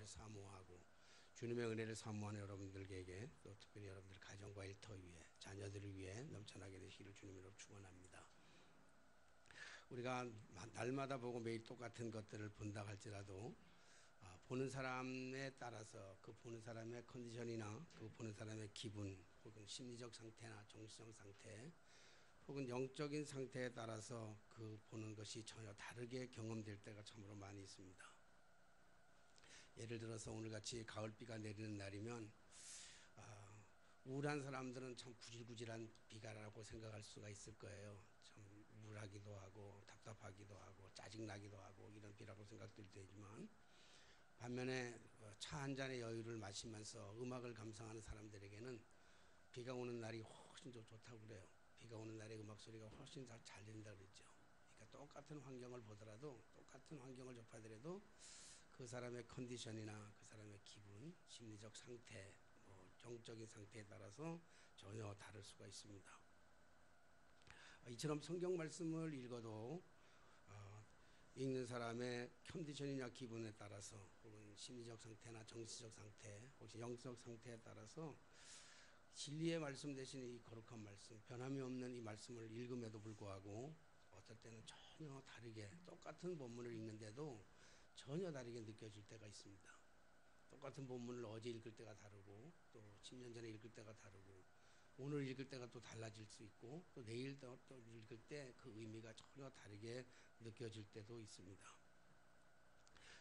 사모하고 주님의 은혜를 사모하는 여러분들에게 또 특별히 여러분들 가정과 일터 위에 자녀들을 위해 넘쳐나게 되시기를 주님으로 축원합니다. 우리가 날마다 보고 매일 똑같은 것들을 본다 할지라도 보는 사람에 따라서 그 보는 사람의 컨디션이나 그 보는 사람의 기분 혹은 심리적 상태나 정신적 상태 혹은 영적인 상태에 따라서 그 보는 것이 전혀 다르게 경험될 때가 참으로 많이 있습니다. 예를 들어서 오늘같이 가을비가 내리는 날이면 우울한 사람들은 참 구질구질한 비가라고 생각할 수가 있을 거예요. 참 우울하기도 하고 답답하기도 하고 짜증나기도 하고 이런 비라고 생각될 때지만 반면에 차 한 잔의 여유를 마시면서 음악을 감상하는 사람들에게는 비가 오는 날이 훨씬 더 좋다고 그래요. 비가 오는 날에 음악 소리가 훨씬 잘 들린다 그랬죠. 그러니까 똑같은 환경을 보더라도 똑같은 환경을 접하더라도 그 사람의 컨디션이나 그 사람의 기분, 심리적 상태, 정적인 상태에 따라서 전혀 다를 수가 있습니다. 이처럼 성경 말씀을 읽어도 읽는 사람의 컨디션이나 기분에 따라서 혹은 심리적 상태나 정신적 상태 혹시 영적 상태에 따라서 진리의 말씀 대신 이 거룩한 말씀, 변함이 없는 이 말씀을 읽음에도 불구하고 어떨 때는 전혀 다르게 똑같은 본문을 읽는데도 전혀 다르게 느껴질 때가 있습니다. 똑같은 본문을 어제 읽을 때가 다르고 또 10년 전에 읽을 때가 다르고 오늘 읽을 때가 또 달라질 수 있고 또 내일 또 읽을 때 그 의미가 전혀 다르게 느껴질 때도 있습니다.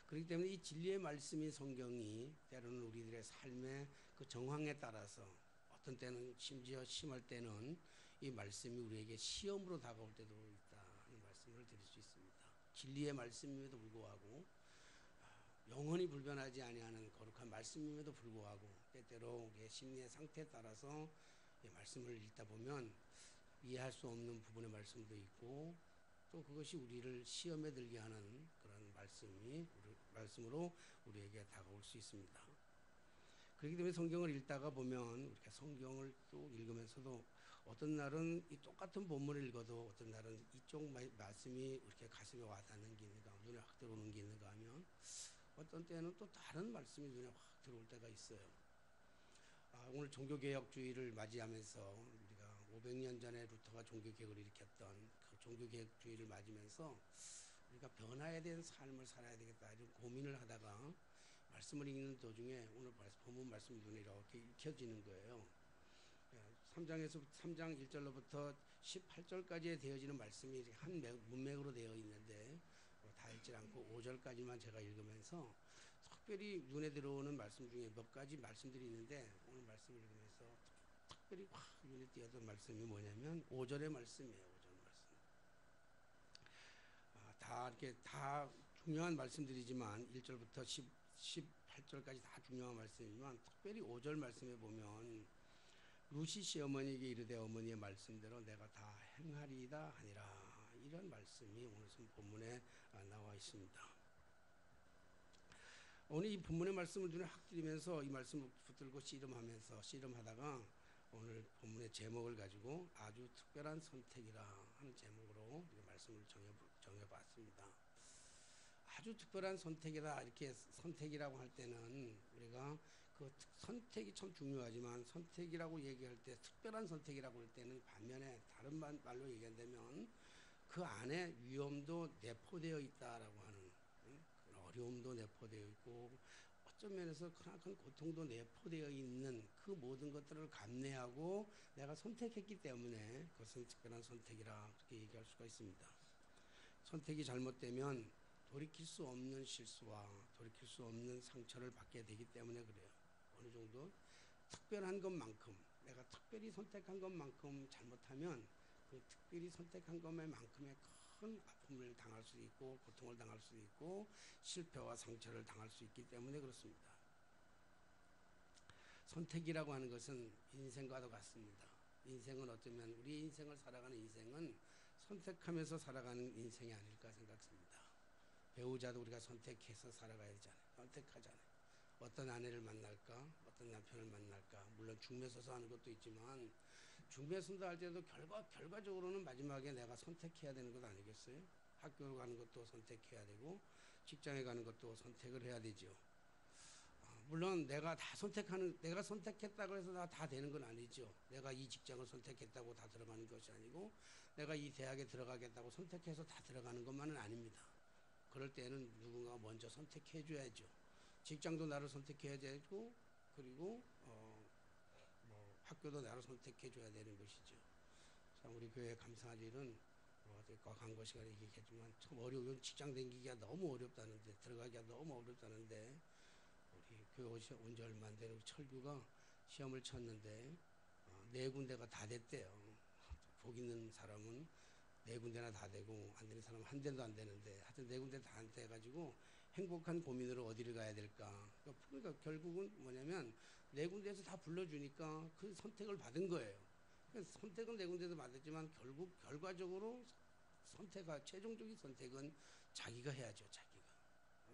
그렇기 때문에 이 진리의 말씀인 성경이 때로는 우리들의 삶의 그 정황에 따라서 어떤 때는 심지어 심할 때는 이 말씀이 우리에게 시험으로 다가올 때도 있다. 이 말씀을 드릴 수 있습니다. 진리의 말씀임에도 불구하고 영원히 불변하지 아니하는 거룩한 말씀임에도 불구하고 때때로 우리의 심리의 상태에 따라서 이 말씀을 읽다 보면 이해할 수 없는 부분의 말씀도 있고 또 그것이 우리를 시험에 들게 하는 그런 말씀으로 우리에게 다가올 수 있습니다. 그렇기 때문에 성경을 읽다가 보면 이렇게 성경을 또 읽으면서도 어떤 날은 이 똑같은 본문을 읽어도 어떤 날은 이쪽 말씀이 이렇게 가슴에 와닿는 게 있는가, 눈에 확 들어오는 게 있는가 하면 어떤 때는 또 다른 말씀이 눈에 확 들어올 때가 있어요. 오늘 종교개혁주의를 맞이하면서 우리가 500년 전에 루터가 종교개혁을 일으켰던 그 종교개혁주의를 맞으면서 우리가 변화에 대한 삶을 살아야 되겠다 이런 고민을 하다가 말씀을 읽는 도중에 오늘 본문 말씀이 눈에 이렇게 익혀지는 거예요. 3장 1절로부터 18절까지 되어지는 말씀이 한 문맥으로 되어 있는데 다 읽지 않고 5절까지만 제가 읽으면서 특별히 눈에 들어오는 말씀 중에 몇 가지 말씀들이 있는데 오늘 말씀을 읽으면서 특별히 확 눈에 띄었던 말씀이 뭐냐면 5절의 말씀이에요. 5절 말씀. 다 중요한 말씀들이지만 1절부터 18절까지 다 중요한 말씀이지만 특별히 5절 말씀에 보면 루시 시어머니에게 이르되 어머니의 말씀대로 내가 다 행하리이다 하니라 이런 말씀이 오늘 본문에 나와 있습니다. 오늘 이 본문의 말씀을 눈에 확 들이면서 이 말씀을 붙들고 씨름하다가 오늘 본문의 제목을 가지고 아주 특별한 선택이라 하는 제목으로 말씀을 정해봤습니다. 아주 특별한 선택이다 이렇게 선택이라고 할 때는 우리가 그 선택이 참 중요하지만 선택이라고 얘기할 때 특별한 선택이라고 할 때는 반면에 다른 말로 얘기한다면 그 안에 위험도 내포되어 있다라고 하는 어려움도 내포되어 있고 어떤 면에서 크나큰 고통도 내포되어 있는 그 모든 것들을 감내하고 내가 선택했기 때문에 그것은 특별한 선택이라 그렇게 얘기할 수가 있습니다. 선택이 잘못되면 돌이킬 수 없는 실수와 돌이킬 수 없는 상처를 받게 되기 때문에 그래요. 어느 정도 특별한 것만큼 내가 특별히 선택한 것만큼 잘못하면 그 특별히 선택한 것만큼의 큰 아픔을 당할 수 있고 고통을 당할 수 있고 실패와 상처를 당할 수 있기 때문에 그렇습니다. 선택이라고 하는 것은 인생과도 같습니다. 인생은 어쩌면 우리 인생을 살아가는 인생은 선택하면서 살아가는 인생이 아닐까 생각합니다. 배우자도 우리가 선택해서 살아가야 되잖아요. 선택하잖아요. 어떤 아내를 만날까? 어떤 남편을 만날까? 물론 중매 서서 하는 것도 있지만 중매 선다 할 때도 결과적으로는 마지막에 내가 선택해야 되는 것 아니겠어요? 학교를 가는 것도 선택해야 되고 직장에 가는 것도 선택을 해야 되죠. 물론 내가 내가 선택했다고 해서 다 되는 건 아니죠. 내가 이 직장을 선택했다고 다 들어가는 것이 아니고, 내가 이 대학에 들어가겠다고 선택해서 다 들어가는 것만은 아닙니다. 그럴 때는 누군가 먼저 선택해 줘야죠. 직장도 나를 선택해야 되고, 그리고 뭐 학교도 나를 선택해 줘야 되는 것이죠. 참 우리 교회에 감사할 일은 강거 시간에 얘기했지만 참 어려운, 직장 다니기가 너무 어렵다는데, 들어가기가 너무 어렵다는데, 우리 교회 온 지 얼마 안 되는 철규가 시험을 쳤는데 4군데가 다 됐대요. 복 있는 사람은 4군데나 다 되고, 안 되는 사람은 한 대도 안 되는데, 하여튼 4군데 다 안 돼가지고 행복한 고민으로 어디를 가야 될까. 그러니까 결국은 뭐냐면 4군데에서 다 불러주니까 그 선택을 받은 거예요. 선택은 4군데도 받았지만 결국 결과적으로 최종적인 선택은 자기가 해야죠.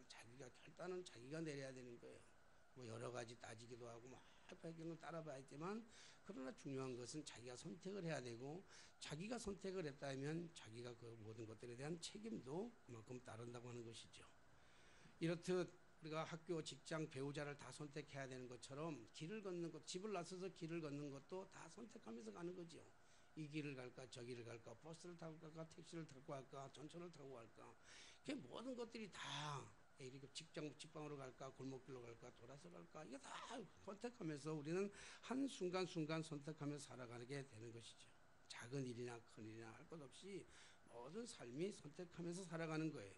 자기가 결단은 자기가 내려야 되는 거예요. 뭐 여러 가지 따지기도 하고 막 배경을 따라봐야지만, 그러나 중요한 것은 자기가 선택을 해야 되고, 자기가 선택을 했다면 자기가 그 모든 것들에 대한 책임도 그만큼 따른다고 하는 것이죠. 이렇듯 우리가 학교, 직장, 배우자를 다 선택해야 되는 것처럼 길을 걷는 것, 집을 나서서 길을 걷는 것도 다 선택하면서 가는 거죠. 이 길을 갈까, 저 길을 갈까, 버스를 타고 갈까, 택시를 타고 갈까, 전철을 타고 갈까. 그 모든 것들이 다 이렇게 직방으로 갈까, 골목길로 갈까, 돌아서 갈까, 이게 다 선택하면서 우리는 한 순간순간 선택하면서 살아가게 되는 것이죠. 작은 일이나 큰 일이나 할 것 없이 모든 삶이 선택하면서 살아가는 거예요.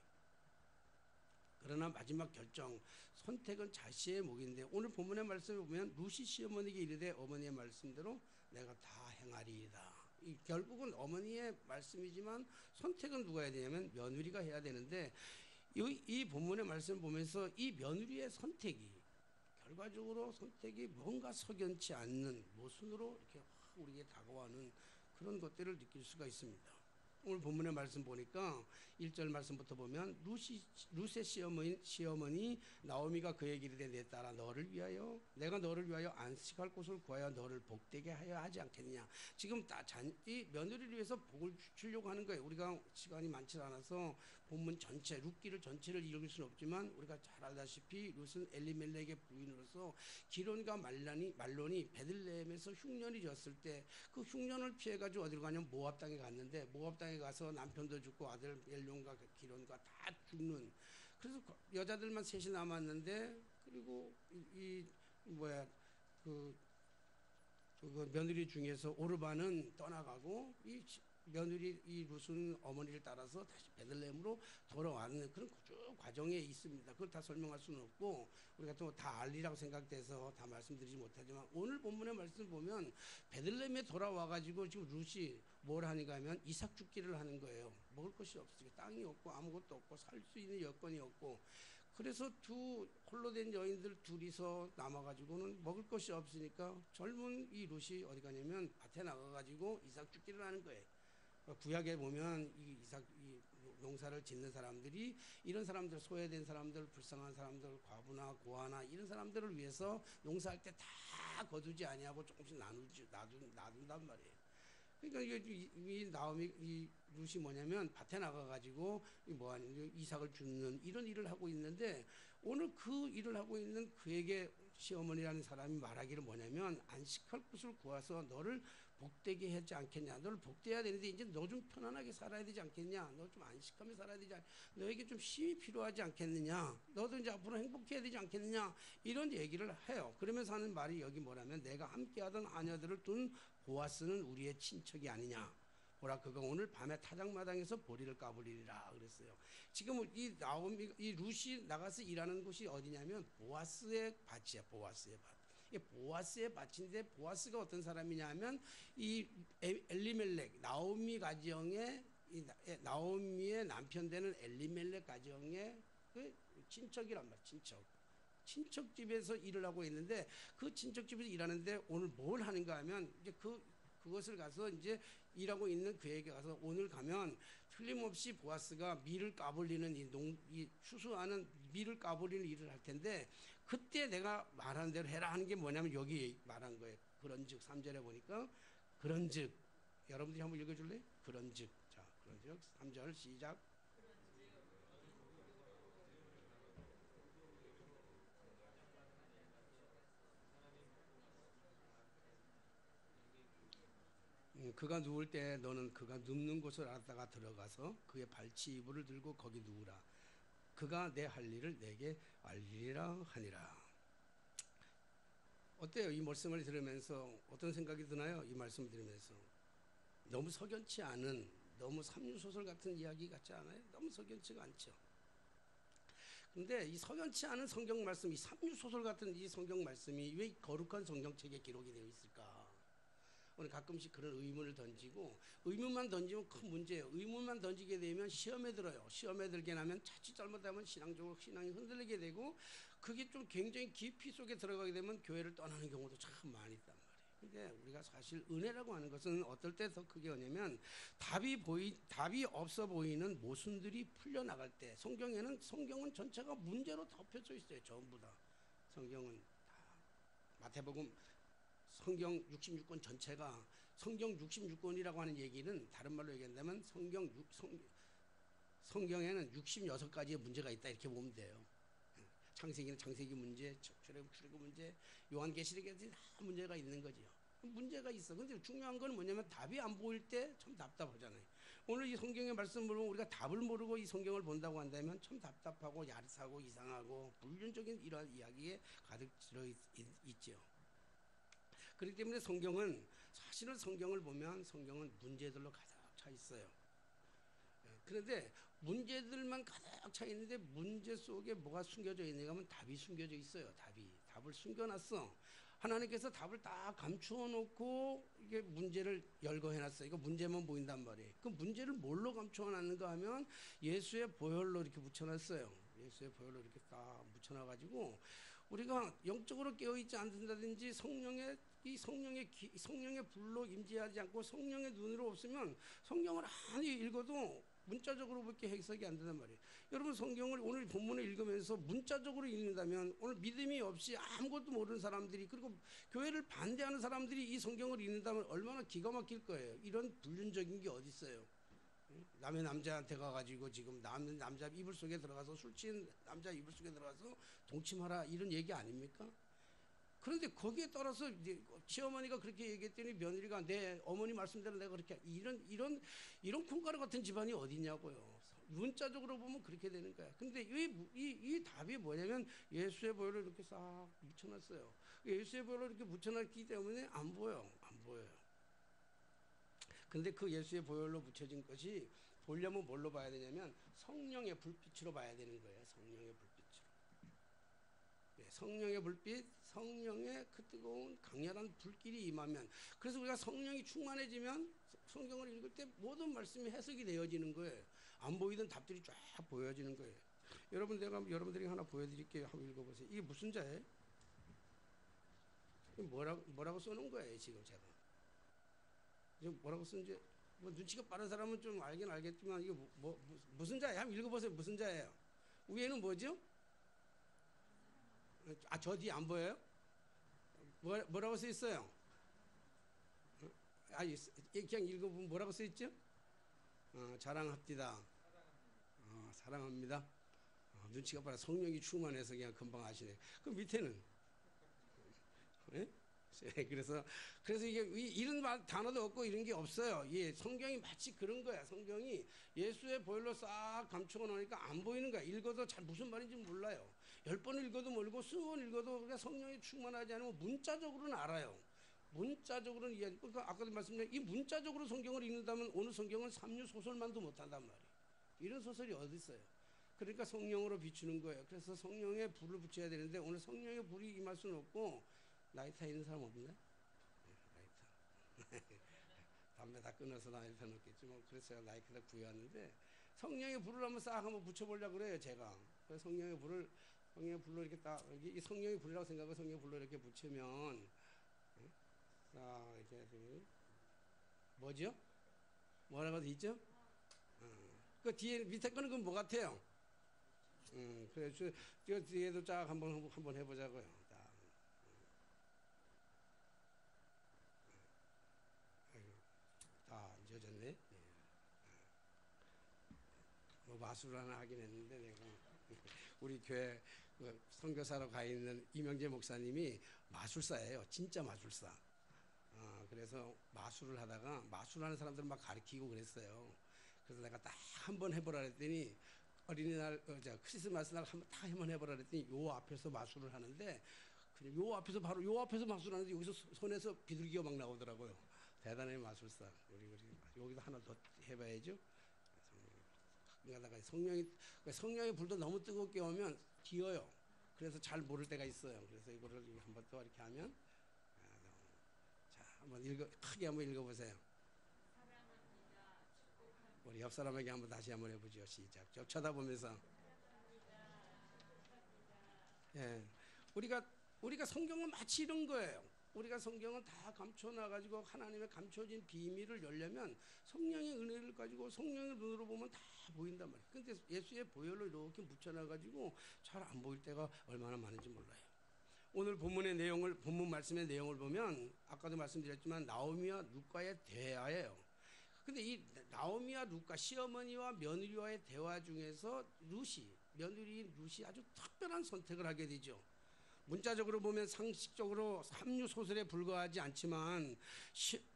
그러나 마지막 결정, 선택은 자신의 몫인데, 오늘 본문의 말씀을 보면 루시 시어머니에게 이르되 어머니의 말씀대로 내가 다 행하리이다. 결국은 어머니의 말씀이지만 선택은 누가 해야 되냐면 며느리가 해야 되는데, 이 본문의 말씀을 보면서 이 며느리의 선택이 결과적으로 선택이 뭔가 석연치 않는 모순으로 이렇게 우리에게 다가와는 그런 것들을 느낄 수가 있습니다. 오늘 본문의 말씀 보니까 1절 말씀부터 보면 룻의 시어머니 나오미가 그에게 이르되 내 딸아 내가 너를 위하여 안식할 곳을 구하여 너를 복되게 하여 하지 않겠느냐. 지금 이 며느리를 위해서 복을 주려고 하는 거예요. 우리가 시간이 많지 않아서 본문 전체 룻기를 전체를 읽을 수는 없지만, 우리가 잘 알다시피 룻은 엘리멜렉의 부인으로서 기론과 말론이 베들레헴에서 흉년이 졌을 때 그 흉년을 피해가지고 어디로 가냐면 모압 땅에 갔는데, 모압 땅에 가서 남편도 죽고 아들 엘론과 기론과 다 죽는, 그래서 여자들만 셋이 남았는데, 그리고 그 며느리 중에서 오르바는 떠나가고, 이 룻은 어머니를 따라서 다시 베들레헴으로 돌아왔는 그런 쭉 과정에 있습니다. 그걸 다 설명할 수는 없고, 우리가 또 다 알리라고 생각돼서 다 말씀드리지 못하지만, 오늘 본문의 말씀 보면 베들레헴에 돌아와가지고 지금 룻이 뭘 하는가 하면 이삭 죽기를 하는 거예요. 먹을 것이 없으니까, 땅이 없고 아무것도 없고 살 수 있는 여건이 없고, 그래서 홀로 된 여인들 둘이서 남아가지고는 먹을 것이 없으니까 젊은 이 룻이 어디 가냐면 밭에 나가가지고 이삭 죽기를 하는 거예요. 구약에 보면 이 농사를 짓는 사람들이 이런 사람들, 소외된 사람들, 불쌍한 사람들, 과부나 고아나 이런 사람들을 위해서 농사할 때 다 거두지 아니하고 조금씩 놔둔단 말이에요. 그러니까 이 룻이 뭐냐면 밭에 나가가지고 이삭을 줍는 이런 일을 하고 있는데, 오늘 그 일을 하고 있는 그에게 시어머니라는 사람이 말하기를 뭐냐면, 안식할 곳을 구해서 너를 복되게 하지 않겠냐. 너를 복되어야 되는데 이제 너 좀 편안하게 살아야 되지 않겠냐. 너 좀 안식하며 살아야 되지 않겠냐. 너에게 좀 쉼이 필요하지 않겠느냐. 너도 이제 앞으로 행복해야 되지 않겠느냐. 이런 얘기를 해요. 그러면서 하는 말이 여기 뭐라면, 내가 함께하던 아녀들을 둔 보아스는 우리의 친척이 아니냐. 보라, 그가 오늘 밤에 타작마당에서 보리를 까불리리라 그랬어요. 지금 이 룻이 나가서 일하는 곳이 어디냐면 보아스의 밭이야. 보아스의 밭. 보아스의 밭인데, 보아스가 어떤 사람이냐면 이 엘리멜렉, 나오미 가정의 나오미의 남편 되는 엘리멜렉 가정의 그 친척이란 말이야. 친척 집에서 일을 하고 있는데, 그 친척 집에서 일하는데 오늘 뭘 하는가 하면, 이제 그것을 가서 이제 일하고 있는 그에게 가서, 오늘 가면 틀림없이 보아스가 밀을 까불리는 이 추수하는 밀을 까불리는 일을 할 텐데, 그때 내가 말하는 대로 해라 하는 게 뭐냐면 여기 말한 거예요. 그런즉 3절에 보니까, 그런즉 여러분들이 한번 읽어줄래요? 그런즉 3절 시작. 그가 누울 때 너는 그가 눕는 곳을 알았다가 들어가서 그의 발치 이불을 들고 거기 누우라. 그가 내 할 일을 내게 알리리라 하니라. 어때요? 이 말씀을 들으면서 어떤 생각이 드나요? 이 말씀을 들으면서 너무 석연치 않은, 너무 삼류소설 같은 이야기 같지 않아요? 너무 석연치가 않죠. 근데 이 석연치 않은 성경 말씀, 이 삼류소설 같은 이 성경 말씀이 왜 거룩한 성경책에 기록이 되어 있을까? 오늘 가끔씩 그런 의문을 던지고, 의문만 던지면 큰 문제예요. 의문만 던지게 되면 시험에 들어요. 시험에 들게 되면 자칫 잘못하면 신앙적으로 신앙이 흔들리게 되고, 그게 좀 굉장히 깊이 속에 들어가게 되면 교회를 떠나는 경우도 참 많이 있단 말이에요. 근데 우리가 사실 은혜라고 하는 것은 어떨 때 더 크게 오냐면 답이 없어 보이는 모순들이 풀려나갈 때, 성경은 전체가 문제로 덮여져 있어요. 전부 다. 성경은 다. 마태복음 성경 66권 전체가, 성경 66권이라고 하는 얘기는 다른 말로 얘기한다면 성경에는 66가지의 문제가 있다 이렇게 보면 돼요. 창세기는 창세기 문제, 출애굽 문제, 요한계시록에도 다 문제가 있는 거죠. 문제가 있어. 근데 중요한 건 뭐냐면 답이 안 보일 때 참 답답하잖아요. 오늘 이 성경의 말씀으로 우리가 답을 모르고 이 성경을 본다고 한다면 참 답답하고 야릇하고 이상하고 불륜적인 이러한 이야기에 가득 들어 있죠. 그렇기 때문에 사실은 성경을 보면 성경은 문제들로 가득 차 있어요. 그런데 문제들만 가득 차 있는데 문제 속에 뭐가 숨겨져 있는가 하면 답이 숨겨져 있어요. 답을 숨겨놨어. 하나님께서 답을 다 감추어 놓고 이게 문제를 열거해 놨어요. 이거 문제만 보인단 말이에요. 그 문제를 뭘로 감추어 놨는가 하면 예수의 보혈로 이렇게 묻혀놨어요. 예수의 보혈로 이렇게 딱 묻혀놔가지고 우리가 영적으로 깨어있지 않는다든지 성령의 불로 임재하지 않고 성령의 눈으로 없으면 성경을 아무리 읽어도 문자적으로밖에 해석이 안 된단 말이에요. 여러분 성경을 오늘 본문을 읽으면서 문자적으로 읽는다면 오늘 믿음이 없이 아무것도 모르는 사람들이, 그리고 교회를 반대하는 사람들이 이 성경을 읽는다면 얼마나 기가 막힐 거예요. 이런 불륜적인 게 어디 있어요? 남의 남자한테 가가지고 지금 남자 이불 속에 들어가서 술 취한 남자 이불 속에 들어가서 동침하라 이런 얘기 아닙니까? 그런데 거기에 따라서 이제 시어머니가 그렇게 얘기했더니 며느리가 내 어머니 말씀대로 내가 그렇게 이런 콩가루 같은 집안이 어디냐고요. 문자적으로 보면 그렇게 되는 거야. 근데 이 답이 뭐냐면 예수의 보혈을 이렇게 싹 묻혀놨어요. 예수의 보혈을 이렇게 묻혀놨기 때문에 안 보여요. 근데 그 예수의 보혈로 묻혀진 것이 보려면 뭘로 봐야 되냐면 성령의 불빛으로 봐야 되는 거예요. 성령의 불빛으로. 성령의 불빛, 성령의 그 뜨거운 강렬한 불길이 임하면, 그래서 우리가 성령이 충만해지면 성경을 읽을 때 모든 말씀이 해석이 되어지는 거예요. 안 보이던 답들이 쫙 보여지는 거예요. 여러분들이 하나 보여드릴게요. 한번 읽어보세요. 이게 무슨 자예요? 뭐라고 써놓은 거예요 지금 제가. 지금 뭐라고 쓰는지 뭐 눈치가 빠른 사람은 좀 알긴 알겠지만 이게 무슨 자예요? 한번 읽어보세요. 무슨 자예요? 위에는 뭐죠? 저 뒤에 안 보여요? 뭐라고 써 있어요? 그냥 읽어보면 뭐라고 써 있죠? 자랑합디다. 사랑합니다. 눈치가 빨라. 성령이 충만해서 그냥 금방 아시네. 그 밑에는 예? 그래서 이게 이런 단어도 없고 이런 게 없어요. 예, 성경이 마치 그런 거야. 성경이 예수의 보혈로 싹 감추어 놓으니까 안 보이는 거야. 읽어도 잘 무슨 말인지 몰라요. 10번 읽어도 모르고 20번 읽어도 그냥 성령이 충만하지 않으면 문자적으로는 알아요. 문자적으로는 이해하지. 그러니까 아까도 말씀드린 이 문자적으로 성경을 읽는다면 오늘 성경은 삼류 소설만도 못한단 말이에요. 이런 소설이 어디 있어요? 그러니까 성령으로 비추는 거예요. 그래서 성령의 불을 붙여야 되는데 오늘 성령의 불이 임할 수는 없고, 라이터 있는 사람 없나? 라이터. 담배 다 끊어서 라이터 넣겠지 뭐. 그래서 제가 라이터를 구해왔는데 성령의 불을 한번 붙여보려고 그래요 제가. 그래서 성령의 불로 이렇게 딱 이 성령의 불이라고 생각하고 성령의 불로 이렇게 붙이면 자 이렇게 뭐죠? 뭐라고 돼 있죠? 그 뒤에 밑에 거는 그건 뭐 같아요? 그래서 저 뒤에도 쫙 한번 해보자고요. 다 잊어졌네. 뭐 마술을 하나 하긴 했는데 내가 우리 교회 그 선교사로 가 있는 이명재 목사님이 마술사예요. 진짜 마술사. 그래서 마술을 하다가 마술하는 사람들 막 가르치고 그랬어요. 그래서 내가 딱 한번 해보라 그랬더니 어린이날, 크리스마스 날 한번 해보라 그랬더니 요 앞에서 마술을 하는데 그냥 요 앞에서 바로 요 앞에서 마술하는데 여기서 손에서 비둘기가 막 나오더라고요. 대단한 마술사. 우리 여기도 하나 더 해봐야죠. 그러다가 성령의 불도 너무 뜨겁게 오면 기어요. 그래서 잘 모를 때가 있어요. 그래서 이거를 한번 또 이렇게 하면 자, 한번 크게 한번 읽어보세요. 우리 옆 사람에게 한번 다시 한번 해보죠. 시작. 저 쳐다보면서. 예, 우리가 성경은 마치 이런 거예요. 우리가 성경은 다 감춰놔가지고 하나님의 감춰진 비밀을 열려면 성령의 은혜를 가지고 성령의 눈으로 보면 다 보인단 말이에요. 근데 예수의 보혈로 이렇게 묻혀놔가지고 잘 안 보일 때가 얼마나 많은지 몰라요. 오늘 본문 말씀의 내용을 보면 아까도 말씀드렸지만 나오미와 룻과의 대화예요. 근데 이 나오미와 룻과 시어머니와 며느리와의 대화 중에서 며느리 룻이 아주 특별한 선택을 하게 되죠. 문자적으로 보면 상식적으로 합류 소설에 불과하지 않지만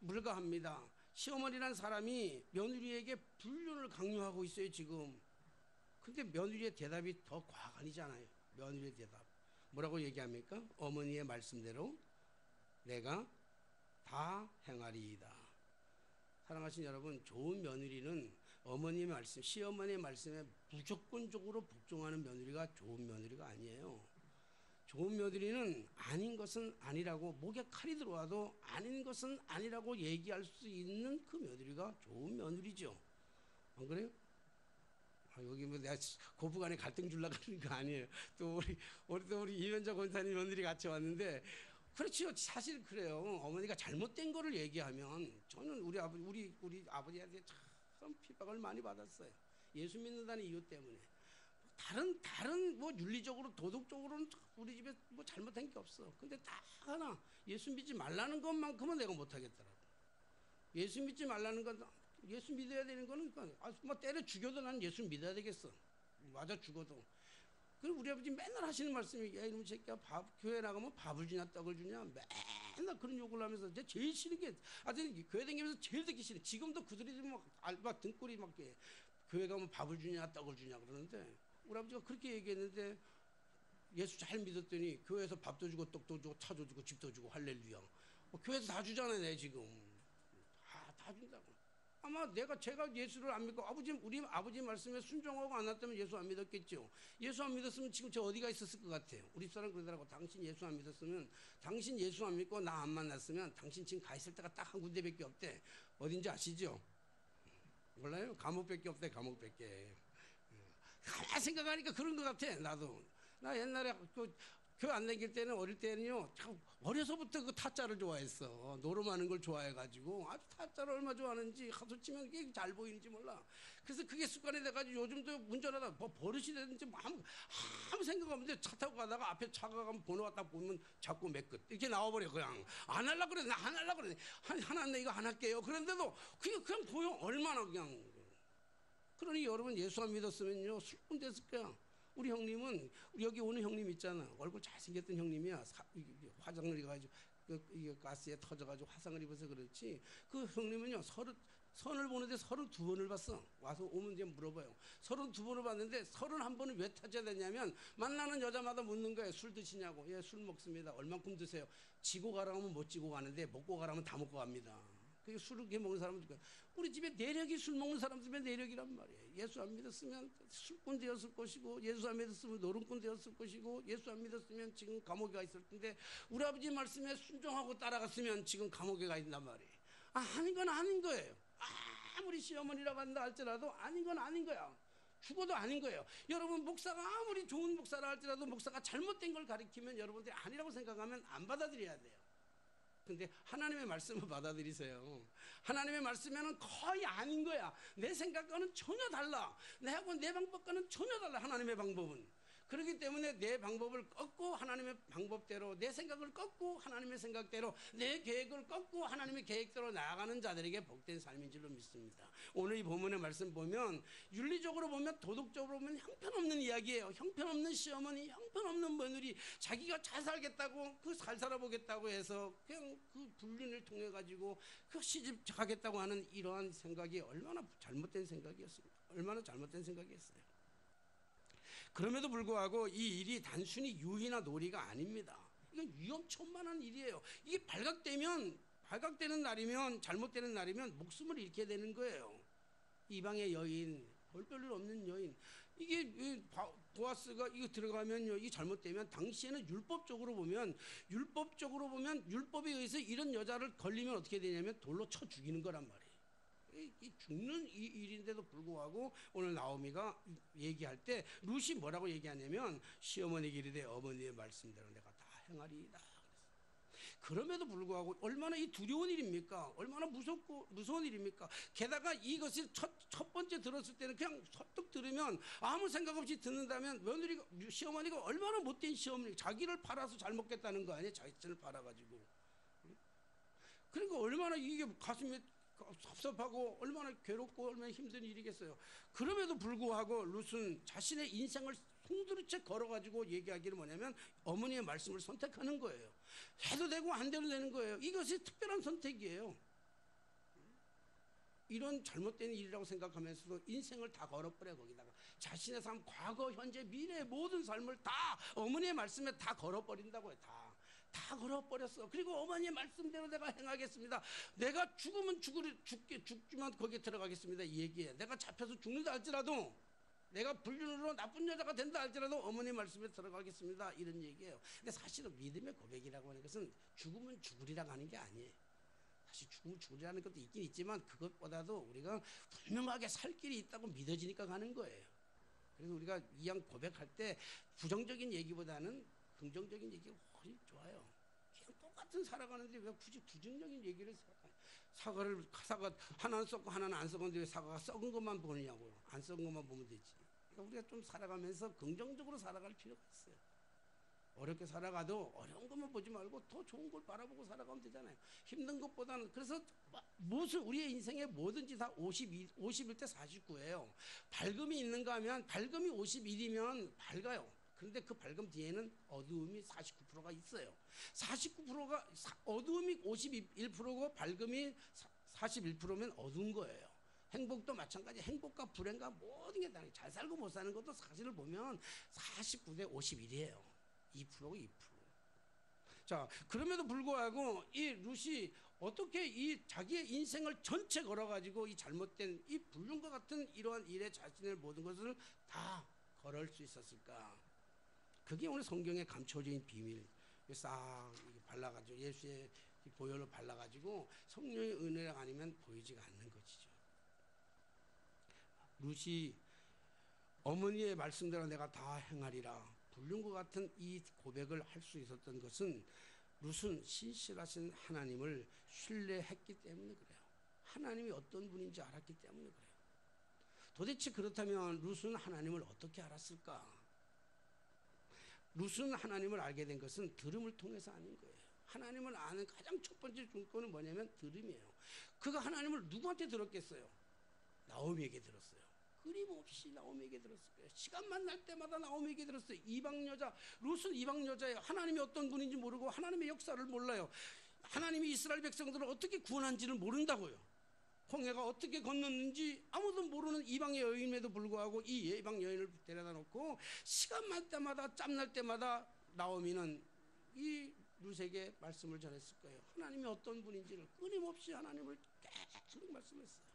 불과합니다. 시어머니란 사람이 며느리에게 불륜을 강요하고 있어요 지금. 근데 며느리의 대답이 더 과간이잖아요. 며느리의 대답 뭐라고 얘기합니까? 어머니의 말씀대로 내가 다 행하리이다. 사랑하신 여러분, 좋은 며느리는 어머니의 말씀, 시어머니의 말씀에 무조건적으로 복종하는 며느리가 좋은 며느리가 아니에요. 좋은 며느리는 아닌 것은 아니라고, 목에 칼이 들어와도 아닌 것은 아니라고 얘기할 수 있는 그 며느리가 좋은 며느리죠. 안 그래요? 여기 뭐 내가 고부간에 갈등 주려고 하는 거 아니에요. 또 우리 이면자 권사님 며느리 같이 왔는데, 그렇죠. 사실 그래요. 어머니가 잘못된 거를 얘기하면 저는 우리 아버지한테 참 핍박을 많이 받았어요. 예수 믿는다는 이유 때문에. 다른 뭐 윤리적으로 도덕적으로는 우리 집에 뭐 잘못된 게 없어. 근데 다 하나 예수 믿지 말라는 것만큼은 내가 못하겠더라고. 예수 믿지 말라는 건, 예수 믿어야 되는 거는 뭐 때려 죽여도 난 예수 믿어야 되겠어. 맞아 죽어도. 그리고 우리 아버지 맨날 하시는 말씀이, 야 이놈 새끼야, 교회 나가면 밥을 주냐 떡을 주냐 맨날 그런 욕을 하면서 제일 싫은 게, 교회 다니면서 제일 듣기 싫어. 지금도 그들이 막 알바 등골이 막 교회 가면 밥을 주냐 떡을 주냐 그러는데, 우리 아버지가 그렇게 얘기했는데 예수 잘 믿었더니 교회에서 밥도 주고 떡도 주고 차도 주고 집도 주고 할렐루야. 교회에서 다 주잖아요. 내 지금 다 준다고. 아마 제가 예수를 안 믿고 우리 아버지 말씀에 순종하고 안 왔다면 예수 안 믿었겠죠. 예수 안 믿었으면 지금 저 어디가 있었을 것 같아요. 우리 사람 그러더라고. 당신 예수 안 믿었으면, 당신 예수 안 믿고 나 안 만났으면 당신 지금 가 있을 때가 딱 한 군데밖에 없대. 어딘지 아시죠? 몰라요? 감옥밖에 없대. 감옥밖에. 가만히 생각하니까 그런 것 같아. 나 옛날에 교회 안 다닐 때는, 어릴 때는요, 어려서부터 그 타짜를 좋아했어. 노름하는 걸 좋아해가지고 아주 타짜를 얼마 좋아하는지, 하도 치면 이게 잘 보이는지 몰라. 그래서 그게 습관이 돼가지고 요즘도 운전하다 뭐 버릇이 되는지 아무 생각 없는데 차 타고 가다가 앞에 차가 가면 번호가 딱 보면 자꾸 몇 끝 이렇게 나와버려. 그냥 안 하려고 그래. 나 안 하려고 그래. 하나 내 이거 안 할게요. 그런데도 그냥 보여. 얼마나 그냥. 그러니 여러분 예수 안 믿었으면요 술꾼 됐을 거야. 우리 형님은, 여기 오는 형님 있잖아. 얼굴 잘생겼던 형님이야. 화장을 입어가지고 이게 가스에 터져가지고 화상을 입어서 그렇지. 그 형님은요 선을 보는데 32번을 봤어. 와서 오면 이제 물어봐요. 32번을 봤는데 31번을 왜 타져야 되냐면, 만나는 여자마다 묻는 거예요. 술 드시냐고. 예, 술 먹습니다. 얼만큼 드세요? 지고 가라면 못 지고 가는데 먹고 가라면 다 먹고 갑니다. 그게 술을 이렇게 먹는 사람들, 우리 집에 내력이 술 먹는 사람들의 내력이란 말이에요. 예수 안 믿었으면 술꾼 되었을 것이고, 예수 안 믿었으면 노름꾼 되었을 것이고, 예수 안 믿었으면 지금 감옥에 가 있을 텐데, 우리 아버지 말씀에 순종하고 따라갔으면 지금 감옥에 가 있단 말이에요. 아닌 건 아닌 거예요. 아무리 시어머니라고 한다 할지라도 아닌 건 아닌 거야. 죽어도 아닌 거예요. 여러분, 목사가 아무리 좋은 목사라 할지라도 목사가 잘못된 걸 가르치면 여러분들이 아니라고 생각하면 안 받아들여야 돼요. 근데 하나님의 말씀을 받아들이세요. 하나님의 말씀에는 거의 아닌 거야. 내 생각과는 전혀 달라. 내 방법과는 전혀 달라. 하나님의 방법은. 그렇기 때문에 내 방법을 꺾고 하나님의 방법대로, 내 생각을 꺾고 하나님의 생각대로, 내 계획을 꺾고 하나님의 계획대로 나아가는 자들에게 복된 삶인 줄로 믿습니다. 오늘 이 본문의 말씀 보면 윤리적으로 보면, 도덕적으로 보면 형편없는 이야기예요. 형편없는 시어머니, 형편없는 며느리, 자기가 잘 살겠다고, 그 잘 살아보겠다고 해서 그냥 그 불륜을 통해 가지고 그 시집 가겠다고 하는 이러한 생각이 얼마나 잘못된 생각이었습니까? 얼마나 잘못된 생각이었어요. 그럼에도 불구하고 이 일이 단순히 유희나 놀이가 아닙니다. 이건 위험천만한 일이에요. 이게 발각되는 날이면, 잘못되는 날이면 목숨을 잃게 되는 거예요. 이방의 여인, 별 볼 없는 여인, 이게 보아스가 이거 들어가면요, 이게 잘못되면 당시에는 율법적으로 보면 율법에 의해서 이런 여자를 걸리면 어떻게 되냐면 돌로 쳐 죽이는 거란 말이에요. 이 죽는 이 일인데도 불구하고 오늘 나오미가 얘기할 때 룻이 뭐라고 얘기하냐면, 시어머니에게 이르되 어머니의 말씀대로 내가 다 행하리이다. 그럼에도 불구하고 얼마나 이 두려운 일입니까? 얼마나 무서운 일입니까? 게다가 이것을 첫 번째 들었을 때는 그냥 설득 들으면 아무 생각 없이 듣는다면, 시어머니가 얼마나 못된 시어머니, 자기를 팔아서 잘 먹겠다는 거 아니에요? 자기를 팔아가지고. 그러니까 얼마나 이게 가슴에 섭섭하고 얼마나 괴롭고 얼마나 힘든 일이겠어요. 그럼에도 불구하고 룻은 자신의 인생을 송두리째 걸어가지고 얘기하기를 뭐냐면 어머니의 말씀을 선택하는 거예요. 해도 되고 안 돼도 되는 거예요. 이것이 특별한 선택이에요. 이런 잘못된 일이라고 생각하면서도 인생을 다 걸어버려. 거기다가 자신의 삶, 과거, 현재, 미래의 모든 삶을 다 어머니의 말씀에 다 걸어버린다고요. 다 걸어버렸어. 그리고 어머니의 말씀대로 내가 행하겠습니다. 내가 죽으면 죽지만 거기에 들어가겠습니다. 이 얘기에 내가 잡혀서 죽는다 할지라도, 내가 불륜으로 나쁜 여자가 된다 할지라도 어머니 말씀에 들어가겠습니다. 이런 얘기예요. 근데 사실은 믿음의 고백이라고 하는 것은 죽으면 죽으리라고 하는 게 아니에요. 사실 죽으면 죽으리라는 것도 있긴 있지만 그것보다도 우리가 분명하게 살 길이 있다고 믿어지니까 가는 거예요. 그래서 우리가 이 양 고백할 때 부정적인 얘기보다는 긍정적인 얘기가 훨씬 좋아요. 그냥 똑같은 살아가는데 왜 굳이 부정적인 얘기를 사과 하나는 썩고 하나는 안 썩었는데 왜 사과가 썩은 것만 보느냐고요. 안 썩은 것만 보면 되지. 그러니까 우리가 좀 살아가면서 긍정적으로 살아갈 필요가 있어요. 어렵게 살아가도 어려운 것만 보지 말고 더 좋은 걸 바라보고 살아가면 되잖아요. 힘든 것보다는. 그래서 우리의 인생에 뭐든지 다 51대 49예요. 밝음이 있는가 하면, 밝음이 51이면 밝아요. 그런데 그 밝음 뒤에는 어두움이 49%가 있어요. 49%가 어두움이 51%고 밝음이 41%면 어두운 거예요. 행복도 마찬가지. 행복과 불행과 모든 게 다르게, 잘 살고 못 사는 것도 사실을 보면 49대 51이에요. 2%고 2%. 자, 그럼에도 불구하고 이 룻이 어떻게 이 자기의 인생을 전체 걸어가지고 이 잘못된 이 불륜과 같은 이러한 일에 자신의 모든 것을 다 걸을 수 있었을까? 그게 오늘 성경에 감춰진 비밀. 싹 발라가지고 예수의 보혈로 발라가지고 성령의 은혜가 아니면 보이지가 않는 것이죠. 룻이 어머니의 말씀대로 내가 다 행하리라, 불륜과 같은 이 고백을 할 수 있었던 것은 룻은 신실하신 하나님을 신뢰했기 때문에 그래요. 하나님이 어떤 분인지 알았기 때문에 그래요. 도대체 그렇다면 룻은 하나님을 어떻게 알았을까? 룻은 하나님을 알게 된 것은 들음을 통해서 아는 거예요. 하나님을 아는 가장 첫 번째 증거는 뭐냐면 들음이에요. 그가 하나님을 누구한테 들었겠어요? 나오미에게 들었어요. 끊임없이 나오미에게 들었을 거예요. 시간만 날 때마다 나오미에게 들었어요. 이방 여자, 룻은 이방 여자예요. 하나님이 어떤 분인지 모르고 하나님의 역사를 몰라요. 하나님이 이스라엘 백성들을 어떻게 구원한지를 모른다고요. 홍해가 어떻게 건넜는지 아무도 모르는 이방의 여인에도 불구하고 이 이방 여인을 데려다 놓고 시간만 때마다, 짬날 때마다 나오미는 이 룻에게 말씀을 전했을 거예요. 하나님이 어떤 분인지를 끊임없이 하나님을 계속 말씀했어요.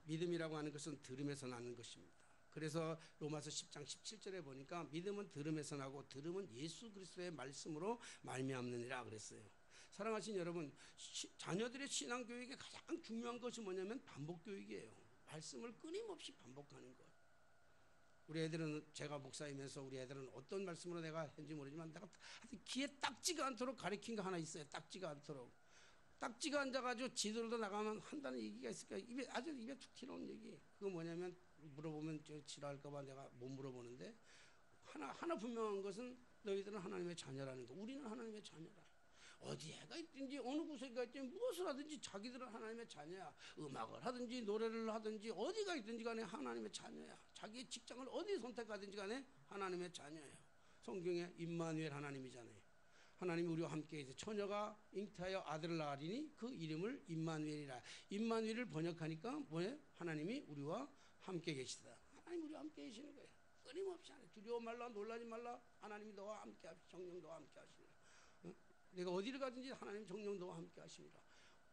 믿음이라고 하는 것은 들음에서 나는 것입니다. 그래서 로마서 10장 17절에 보니까 믿음은 들음에서 나고 들음은 예수 그리스도의 말씀으로 말미암느니라 그랬어요. 사랑하신 여러분, 자녀들의 신앙교육에 가장 중요한 것이 뭐냐면 반복교육이에요. 말씀을 끊임없이 반복하는 것. 우리 애들은, 제가 목사이면서 우리 애들은 어떤 말씀으로 내가 했는지 모르지만 내가 귀에 딱지가 않도록 가르친 거 하나 있어요. 딱지가 않도록. 딱지가 앉아가지고 지들도 나가면 한다는 얘기가 있을까? 입에 툭 튀어나온 얘기. 그거 뭐냐면 물어보면 저 싫어할까봐 내가 못 물어보는데 하나 분명한 것은 너희들은 하나님의 자녀라는 거. 우리는 하나님의 자녀라. 어디에가 있든지 어느 곳에가 있든지 무엇을 하든지 자기들은 하나님의 자녀야. 음악을 하든지 노래를 하든지 어디가 있든지 간에 하나님의 자녀야. 자기의 직장을 어디 선택하든지 간에 하나님의 자녀예요. 성경에 임마누엘 하나님이잖아요. 하나님이 우리와 함께 계세요. 처녀가 잉태하여 아들을 낳으리니 그 이름을 임마누엘이라. 임마누엘을 번역하니까 뭐예요? 하나님이 우리와 함께 계시다. 하나님 우리와 함께 계시는 거예요. 끊임없이 하나님. 두려워 말라, 놀라지 말라. 하나님이 너와 함께 하시고 성령 너와 함께 하시니라. 내가 어디를 가든지 하나님 성령 너와 함께 하시니라.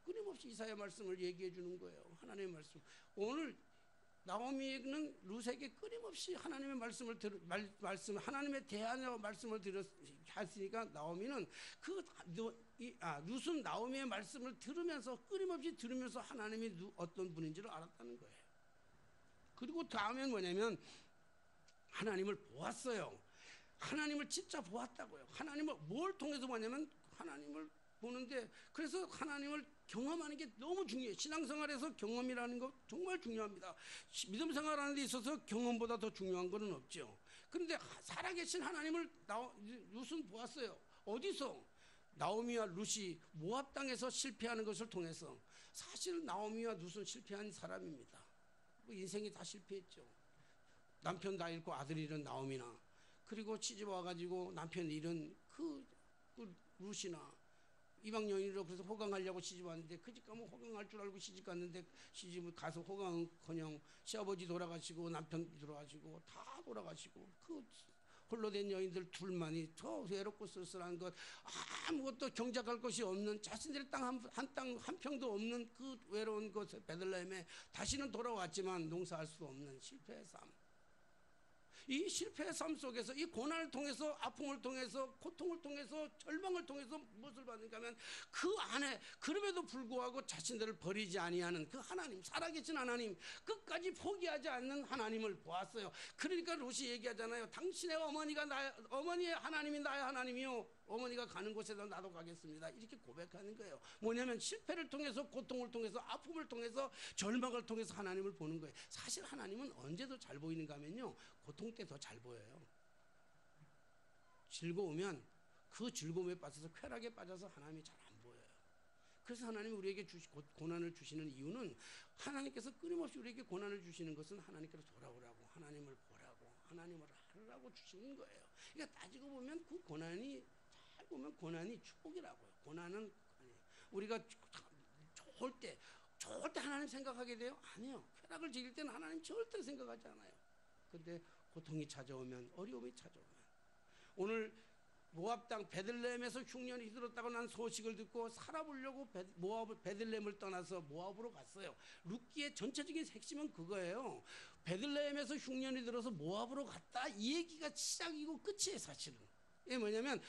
끊임없이 이사야 말씀을 얘기해 주는 거예요. 하나님의 말씀. 오늘 나오미는 룻에게 끊임없이 하나님의 말씀을 하나님의 대하여 말씀을 했으니까 나오미는 룻은 나오미의 말씀을 들으면서 끊임없이 들으면서 하나님이 어떤 분인지를 알았다는 거예요. 그리고 다음엔 뭐냐면 하나님을 보았어요. 하나님을 진짜 보았다고요. 하나님을 뭘 통해서 보냐면 하나님을 보는데, 그래서 하나님을 경험하는 게 너무 중요해요. 신앙생활에서 경험이라는 거 정말 중요합니다. 믿음 생활하는 데 있어서 경험보다 더 중요한 것은 없죠. 그런데 살아계신 하나님을 룻은 보았어요. 어디서? 나오미와 룻이 모압 땅에서 실패하는 것을 통해서. 사실 나오미와 룻은 실패한 사람입니다. 인생이 다 실패했죠. 남편 다 잃고 아들 잃은 나오미나, 그리고 시집 와가지고 남편 잃은 그 룻이나, 이방 여인으로 그래서 호강하려고 시집 왔는데 그 집 가면 호강할 줄 알고 시집 갔는데 시집을 가서 호강은커녕 시아버지 돌아가시고 남편 돌아가시고 다 돌아가시고 그 홀로 된 여인들 둘만이 더 외롭고 쓸쓸한 것, 아무것도 경작할 것이 없는, 자신들의 땅 한 평도 없는 그 외로운 곳 베들레헴에 다시는 돌아왔지만 농사할 수 없는 실패의 삶. 이 실패의 삶 속에서 이 고난을 통해서, 아픔을 통해서, 고통을 통해서, 절망을 통해서 무엇을 받는가 하면 그 안에 그럼에도 불구하고 자신들을 버리지 아니하는 그 하나님, 살아계신 하나님, 끝까지 포기하지 않는 하나님을 보았어요. 그러니까 룻이 얘기하잖아요. 당신의 어머니의 하나님이 나의 하나님이요, 어머니가 가는 곳에서 나도 가겠습니다. 이렇게 고백하는 거예요. 뭐냐면 실패를 통해서, 고통을 통해서, 아픔을 통해서, 절망을 통해서 하나님을 보는 거예요. 사실 하나님은 언제 더 잘 보이는가 하면요, 고통 때 더 잘 보여요. 즐거우면 그 즐거움에 빠져서 쾌락에 빠져서 하나님이 잘 안 보여요. 그래서 하나님이 우리에게 고난을 주시는 이유는, 하나님께서 끊임없이 우리에게 고난을 주시는 것은 하나님께로 돌아오라고, 하나님을 보라고, 하나님을 하라고 주시는 거예요. 그러니까 따지고 보면 그 고난이, 잘 보면 고난이 축복이라고요. 고난은 우리가 좋을 때 하나님 생각하게 돼요? 아니요. 쾌락을 즐길 때는 하나님 절대 생각하지 않아요. 근데 고통이 찾아오면, 어려움이 찾아오면, 오늘 모압 땅 베들레헴에서 흉년이 들었다고 난 소식을 듣고 살아보려고 베들레헴을 떠나서 모압으로 갔어요. 룻기의 전체적인 핵심은 그거예요. 베들레헴에서 흉년이 들어서 모압으로 갔다, 이 얘기가 시작이고 끝이에요. 사실은 이게 뭐냐면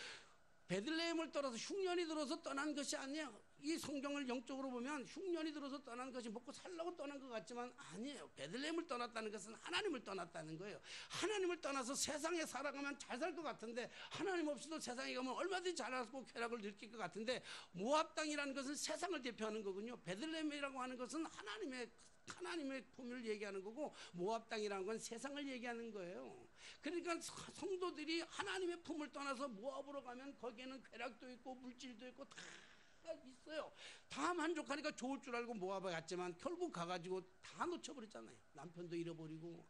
베들레헴을 떠나서 흉년이 들어서 떠난 것이 아니에요. 이 성경을 영적으로 보면 흉년이 들어서 떠난 것이 먹고 살려고 떠난 것 같지만 아니에요. 베들레헴을 떠났다는 것은 하나님을 떠났다는 거예요. 하나님을 떠나서 세상에 살아가면 잘 살 것 같은데, 하나님 없이도 세상에 가면 얼마든지 잘하고 쾌락을 느낄 것 같은데, 모압 땅이라는 것은 세상을 대표하는 거군요. 베들레헴이라고 하는 것은 하나님의 품을 얘기하는 거고, 모압 땅이라는 건 세상을 얘기하는 거예요. 그러니까 성도들이 하나님의 품을 떠나서 모압으로 가면 거기에는 쾌락도 있고 물질도 있고 다 있어요. 다 만족하니까 좋을 줄 알고 모압에 갔지만 결국 가가지고 다 놓쳐버렸잖아요. 남편도 잃어버리고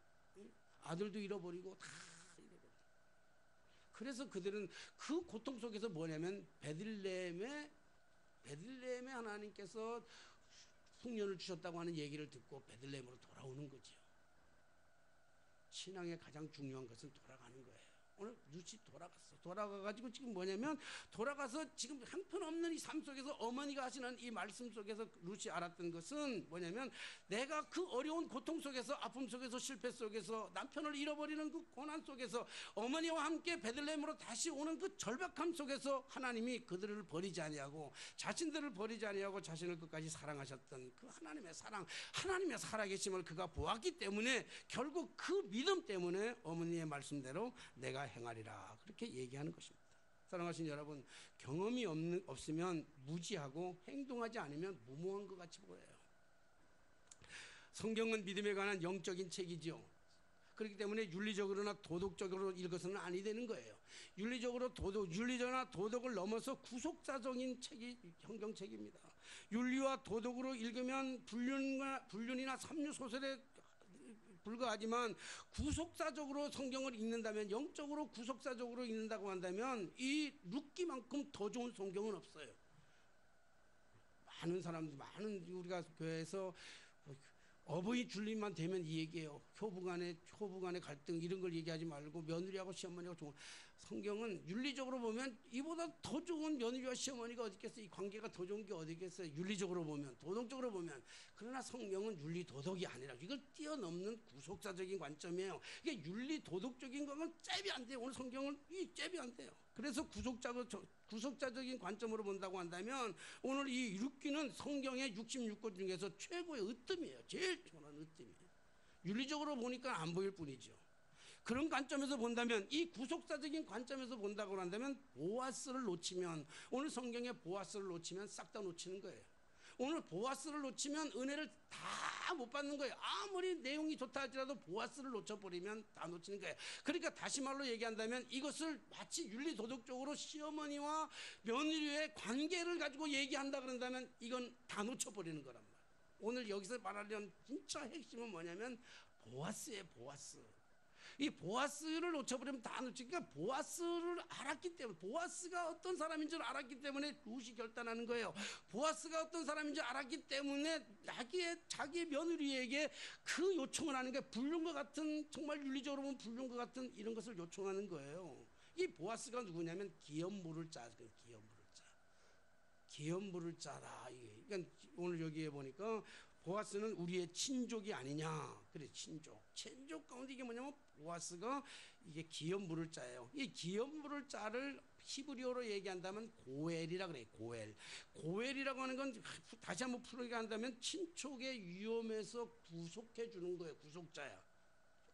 아들도 잃어버리고 다 잃어버리고. 그래서 그들은 그 고통 속에서 뭐냐면 베들레헴에 하나님께서 흉년을 주셨다고 하는 얘기를 듣고 베들레헴으로 돌아오는 거죠. 신앙의 가장 중요한 것은 돌아가는 거예요. 오늘 룻이 돌아가가지고 지금 뭐냐면, 돌아가서 지금 형편없는 이 삶 속에서 어머니가 하시는 이 말씀 속에서 룻이 알았던 것은 뭐냐면, 내가 그 어려운 고통 속에서, 아픔 속에서, 실패 속에서, 남편을 잃어버리는 그 고난 속에서, 어머니와 함께 베들레헴으로 다시 오는 그 절박함 속에서 하나님이 그들을 버리지 아니하고, 자신들을 버리지 아니하고 자신을 끝까지 사랑하셨던 그 하나님의 사랑, 하나님의 살아계심을 그가 보았기 때문에 결국 그 믿음 때문에 어머니의 말씀대로 내가 행하리라, 그렇게 얘기하는 것입니다. 사랑하신 여러분, 경험이 없으면 무지하고 행동하지 않으면 무모한 것 같이 보여요. 성경은 믿음에 관한 영적인 책이죠. 그렇기 때문에 윤리적으로나 도덕적으로 읽어서는 아니 되는 거예요. 윤리적이나 도덕을 넘어서 구속사적인 책이 성경책입니다. 윤리와 도덕으로 읽으면 불륜이나 삼류 소설에 불과하지만 구속사적으로 성경을 읽는다면, 영적으로 구속사적으로 읽는다고 한다면 이 룻기만큼 더 좋은 성경은 없어요. 많은 우리가 교회에서 어버이 줄림만 되면 이 얘기예요. 효부간의 갈등 이런 걸 얘기하지 말고 며느리하고 시어머니가 좋은, 성경은 윤리적으로 보면 이보다 더 좋은 며느리와 시어머니가 어디 있겠어요. 이 관계가 더 좋은 게 어디 있겠어요. 윤리적으로 보면, 도덕적으로 보면. 그러나 성경은 윤리 도덕이 아니라 이걸 뛰어넘는 구속사적인 관점이에요. 이게 윤리 도덕적인 거는 잽이 안 돼요. 오늘 성경은 이 잽이 안 돼요. 그래서 구속자적인 관점으로 본다고 한다면 오늘 이 룻기는 성경의 66권 중에서 최고의 으뜸이에요. 제일 편한 으뜸이에요. 윤리적으로 보니까 안 보일 뿐이죠. 그런 관점에서 본다면, 이 구속사적인 관점에서 본다고 한다면 보아스를 놓치면, 오늘 성경의 보아스를 놓치면 싹 다 놓치는 거예요. 오늘 보아스를 놓치면 은혜를 다 못 받는 거예요. 아무리 내용이 좋다 할지라도 보아스를 놓쳐버리면 다 놓치는 거예요. 그러니까 다시 말로 얘기한다면 이것을 마치 윤리도덕적으로 시어머니와 며느리의 관계를 가지고 얘기한다 그런다면 이건 다 놓쳐버리는 거란 말이에요. 오늘 여기서 말하려는 진짜 핵심은 뭐냐면 보아스예요. 보아스. 이 보아스를 놓쳐버리면 다 놓치니까, 보아스를 알았기 때문에, 보아스가 어떤 사람인 줄 알았기 때문에 룻이 결단하는 거예요. 보아스가 어떤 사람인 줄 알았기 때문에 자기 며느리에게 그 요청을 하는 게 불륜과 같은, 정말 윤리적으로 보면 불륜과 같은 이런 것을 요청하는 거예요. 이 보아스가 누구냐면 기업물을 짜, 기업물을 짜라. 그러니까 오늘 여기에 보니까 보아스는 우리의 친족이 아니냐. 그래, 친족 가운데 이게 뭐냐면 보아스가 이게 기업물을 짜예요. 이 기업물을 짜를 히브리어로 얘기한다면 고엘이라 그래요. 고엘이라고 하는 건 다시 한번 풀어게 한다면 친족의 위험에서 구속해 주는 거예요. 구속자야.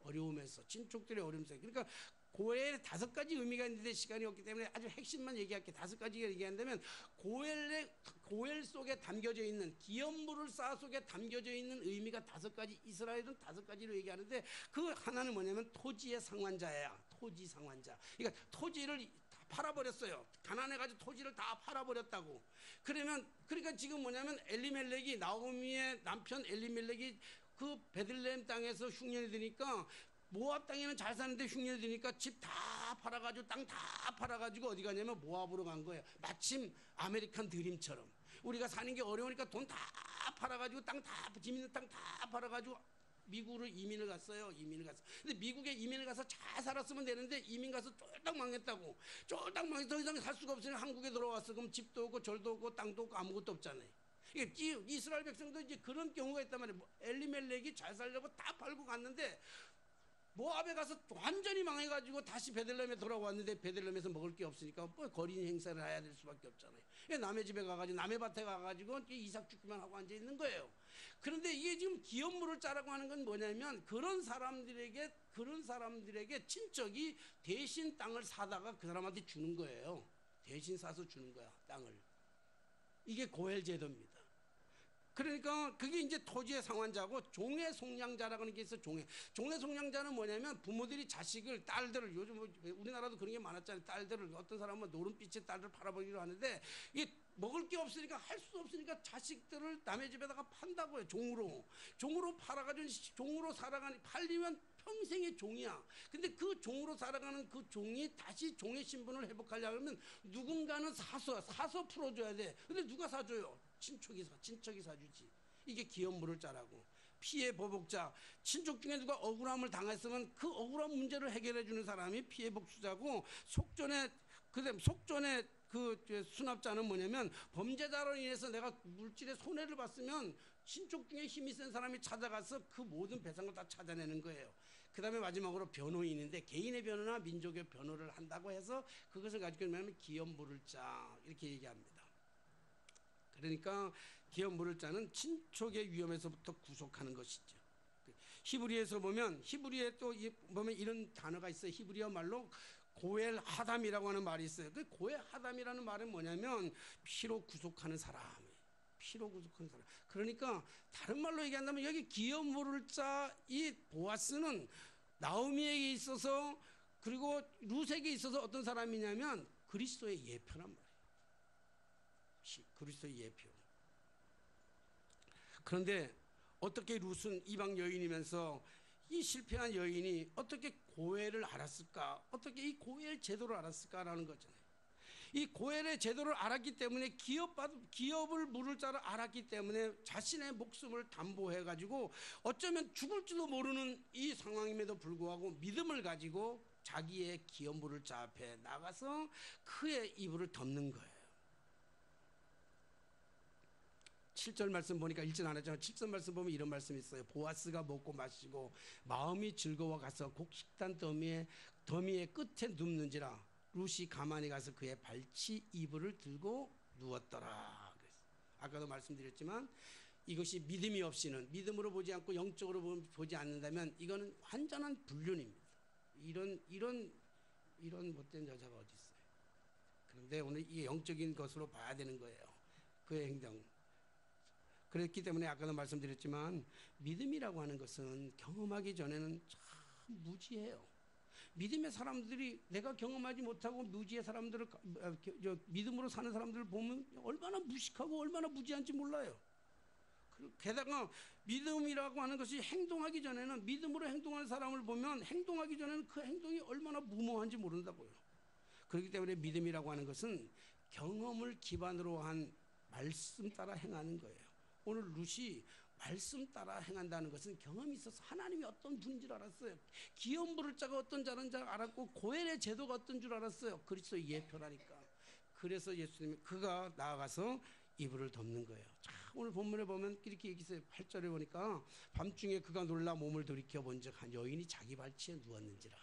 어려움에서, 친족들의 어려움에서. 그러니까 고엘에 5가지 의미가 있는데 시간이 없기 때문에 아주 핵심만 얘기할게. 5가지가 얘기한다면 고엘 속에 담겨져 있는, 기업물을 쌓아 속에 담겨져 있는 의미가 5가지, 이스라엘은 5가지로 얘기하는데 그 하나는 뭐냐면 토지의 상환자야. 토지 상환자. 그러니까 토지를 다 팔아버렸어요. 가난해가지고 토지를 다 팔아버렸다고. 그러니까 지금 뭐냐면 엘리멜렉이, 나오미의 남편 엘리멜렉이 그 베들레헴 땅에서 흉년이 드니까, 모압 땅에는 잘 사는데 흉년이 드니까 집 다 팔아가지고, 땅 다 팔아가지고 어디 가냐면 모압으로 간 거예요. 마침 아메리칸 드림처럼 우리가 사는 게 어려우니까 돈 다 팔아가지고, 집 있는 땅 다 팔아가지고 미국으로 이민을 갔어요. 근데 미국에 이민을 가서 잘 살았으면 되는데 이민 가서 쫄딱 망했다고. 쫄딱 망해서 더 이상 살 수가 없으니 한국에 들어왔어. 그럼 집도 없고 절도 없고 땅도 없고 아무것도 없잖아요. 이스라엘 백성도 이제 그런 경우가 있단 말이에요. 엘리멜렉이 잘 살려고 다 팔고 갔는데 모압에 가서 완전히 망해가지고 다시 베들레헴에 돌아왔는데 베들레헴에서 먹을 게 없으니까 뭐 거린 행사를 해야 될 수밖에 없잖아요. 남의 집에 가가지고, 남의 밭에 가가지고 이삭 죽기만 하고 앉아 있는 거예요. 그런데 이게 지금 기업물을 짜라고 하는 건 뭐냐면 그런 사람들에게 친척이 대신 땅을 사다가 그 사람한테 주는 거예요. 대신 사서 주는 거야, 땅을. 이게 고엘 제도입니다. 그러니까 그게 이제 토지의 상환자고, 종의 속량자라고 하는 게 있어. 종의 속량자는 뭐냐면 부모들이 자식을, 딸들을, 요즘 우리나라도 그런 게 많았잖아요. 딸들을, 어떤 사람은 노른빛의 딸을 팔아버리기로 하는데, 이게 먹을 게 없으니까, 할 수 없으니까 자식들을 남의 집에다가 판다고요. 종으로 팔아가지고, 종으로 살아가니, 팔리면 평생의 종이야. 근데 그 종으로 살아가는 그 종이 다시 종의 신분을 회복하려면 누군가는 사서 풀어줘야 돼. 근데 누가 사줘요? 친척이 사주지. 이게 기업물을 짜라고. 피해 보복자, 친족 중에 누가 억울함을 당했으면 그 억울한 문제를 해결해 주는 사람이 피해 복수자고, 속전의 그 수납자는 뭐냐면 범죄자로 인해서 내가 물질의 손해를 봤으면 친족 중에 힘이 센 사람이 찾아가서 그 모든 배상을 다 찾아내는 거예요. 그 다음에 마지막으로 변호인인데, 개인의 변호나 민족의 변호를 한다고 해서 그것을 가지고 뭐냐면 기업물을 짜, 이렇게 얘기합니다. 그러니까 기업물을 짜는 친족의 위험에서부터 구속하는 것이죠. 히브리에서 보면, 히브리에 또 보면 이런 단어가 있어요. 히브리어 말로 고엘 하담이라고 하는 말이 있어요. 그 고엘 하담이라는 말은 뭐냐면 피로 구속하는 사람, 피로 구속하는 사람. 그러니까 다른 말로 얘기한다면 여기 기업 물을 자 이 보아스는 나오미에게 있어서 그리고 룻에게 있어서 어떤 사람이냐면 그리스도의 예표란 말이에요. 그리스도의 예표. 그런데 어떻게 룻은 이방 여인이면서 이 실패한 여인이 어떻게 고엘을 알았을까? 어떻게 이 고엘 제도를 알았을까라는 거잖아요. 이 고엘의 제도를 알았기 때문에 기업을 물을 자를 알았기 때문에 자신의 목숨을 담보해 가지고 어쩌면 죽을지도 모르는 이 상황임에도 불구하고 믿음을 가지고 자기의 기업 물을 자 앞에 나가서 그의 이불을 덮는 거예요. 7절 말씀 보니까 읽진 않았지만 7절 말씀 보면 이런 말씀이 있어요. 보아스가 먹고 마시고 마음이 즐거워 가서 곡식단 더미의 끝에 눕는지라 룻이 가만히 가서 그의 발치 이불을 들고 누웠더라. 아까도 말씀드렸지만 이것이 믿음이 없이는, 믿음으로 보지 않고 영적으로 보지 않는다면 이거는 완전한 불륜입니다. 이런 못된 여자가 어디 있어요. 그런데 오늘 이 영적인 것으로 봐야 되는 거예요. 그의 행동. 그랬기 때문에 아까도 말씀드렸지만 믿음이라고 하는 것은 경험하기 전에는 참 무지해요. 믿음의 사람들이 내가 경험하지 못하고 무지의 사람들을 믿음으로 사는 사람들을 보면 얼마나 무식하고 얼마나 무지한지 몰라요. 게다가 믿음이라고 하는 것이 행동하기 전에는, 믿음으로 행동하는 사람을 보면 행동하기 전에는 그 행동이 얼마나 무모한지 모른다고요. 그렇기 때문에 믿음이라고 하는 것은 경험을 기반으로 한 말씀 따라 행하는 거예요. 오늘 룻이 말씀 따라 행한다는 것은 경험이 있어서 하나님이 어떤 분인 줄 알았어요. 기업 물을 자가 어떤 자는 줄 알았고 고엘의 제도가 어떤 줄 알았어요. 그리스도의 예표라니까. 그래서 예수님이 그가 나아가서 이불을 덮는 거예요. 자, 오늘 본문에 보면 이렇게 얘기했어요. 8절에 보니까 밤중에 그가 놀라 몸을 돌이켜 본즉 한 여인이 자기 발치에 누웠는지라.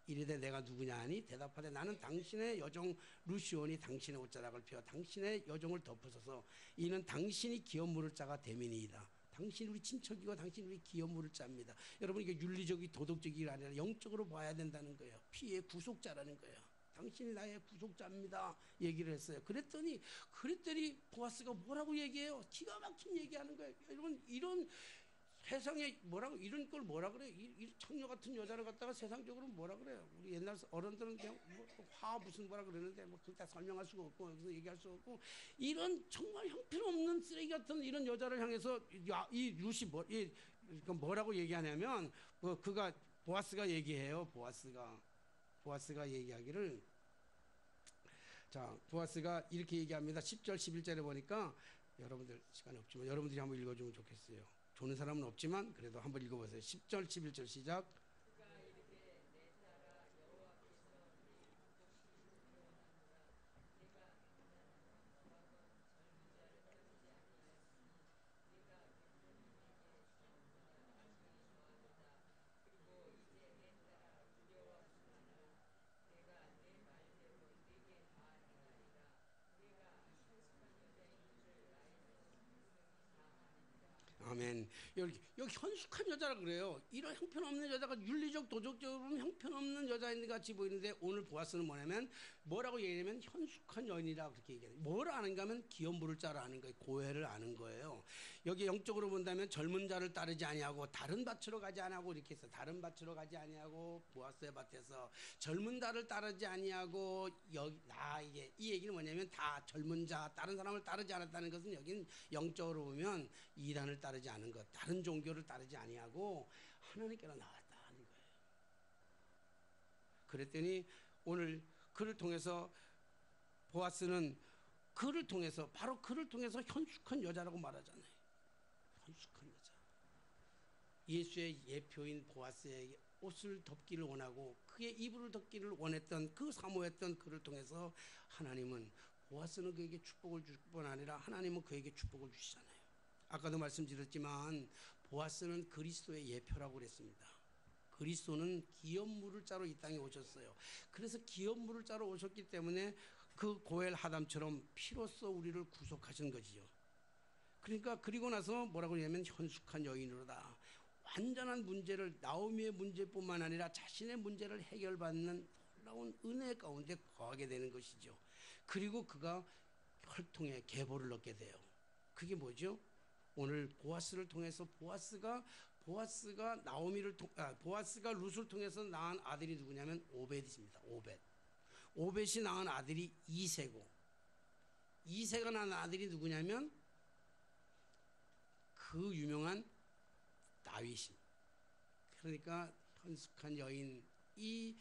이르되 내가 누구냐 하니 대답하되 나는 당신의 여종 루시온이 당신의 옷자락을 펴 당신의 여종을 덮으소서. 이는 당신이 기업 물을 자가 됨이니이다. 당신 우리 친척이고 당신 우리 기업 물을 자입니다. 여러분 이게 윤리적이 도덕적이 아니라 영적으로 봐야 된다는 거예요. 피의 구속자라는 거예요. 당신이 나의 구속자입니다 얘기를 했어요. 그랬더니 보아스가 뭐라고 얘기해요? 기가 막힌 얘기하는 거예요. 여러분 이런 세상에 이런 걸 뭐라 그래요? 이 청녀 같은 여자를 갖다가 세상적으로 뭐라 그래요? 우리 옛날 어른들은 그냥 화 무슨 뭐라 그러는데 그때 설명할 수가 없고 여기서 얘기할 수가 없고, 이런 정말 형편없는 쓰레기 같은 이런 여자를 향해서 이 룻이 뭐라고 얘기하냐면 그가 보아스가 얘기해요. 보아스가 얘기하기를, 자 보아스가 이렇게 얘기합니다. 10절 11절에 보니까 여러분들 시간이 없지만 여러분들이 한번 읽어주면 좋겠어요. 조는 사람은 없지만 그래도 한번 읽어보세요. 10절 11절 시작. 아멘. 여기 현숙한 여자라 그래요. 이런 형편없는 여자가 윤리적 도덕적으로는 형편없는 여자인 같이 보이는데 오늘 보아스는 뭐냐면 뭐라고 얘기하냐면 현숙한 여인이라 그렇게 얘기해요. 뭘 아는가 하면 기업 물을 자를 아는 거예요. 고해를 아는 거예요. 여기 영적으로 본다면 젊은 자를 따르지 아니하고 다른 밭으로 가지 아니하고 이렇게 해서 다른 밭으로 가지 아니하고 보아스의 밭에서 젊은 자를 따르지 아니하고 이게 이 얘기는 뭐냐면 다 젊은 자 다른 사람을 따르지 않았다는 것은 여기는 영적으로 보면 이단을 따르지 않은 것, 다른 종교를 따르지 아니하고 하나님께로 나왔다 하는 거예요. 그랬더니 오늘 그를 통해서 보아스는 바로 그를 통해서 현숙한 여자라고 말하잖아요. 현숙한 여자. 예수의 예표인 보아스의 옷을 덮기를 원하고 그의 이불을 덮기를 원했던 사모했던 그를 통해서 하나님은 보아스는 그에게 축복을 줄 뿐 아니라 하나님은 그에게 축복을 주시잖아요. 아까도 말씀드렸지만 보아스는 그리스도의 예표라고 그랬습니다. 그리스도는 기업 물을 자로 이 땅에 오셨어요. 그래서 기업 물을 자로 오셨기 때문에 그 고엘 하담처럼 피로써 우리를 구속하신 것이죠. 그러니까 그리고 나서 뭐라고 하냐면 현숙한 여인으로다. 완전한 문제를 나오미의 문제뿐만 아니라 자신의 문제를 해결받는 놀라운 은혜 가운데 거하게 되는 것이죠. 그리고 그가 혈통의 계보를 얻게 돼요. 그게 뭐죠? 오늘 보아스를 통해서 보아스가 보아스가 룻을 통해서 낳은 아들이 누구냐면 오벳입니다. 오벳이 낳은 아들이 이세고, 이세가 낳은 아들이 누구냐면 그 유명한 다윗입니다. 그러니까 현숙한 여인, 이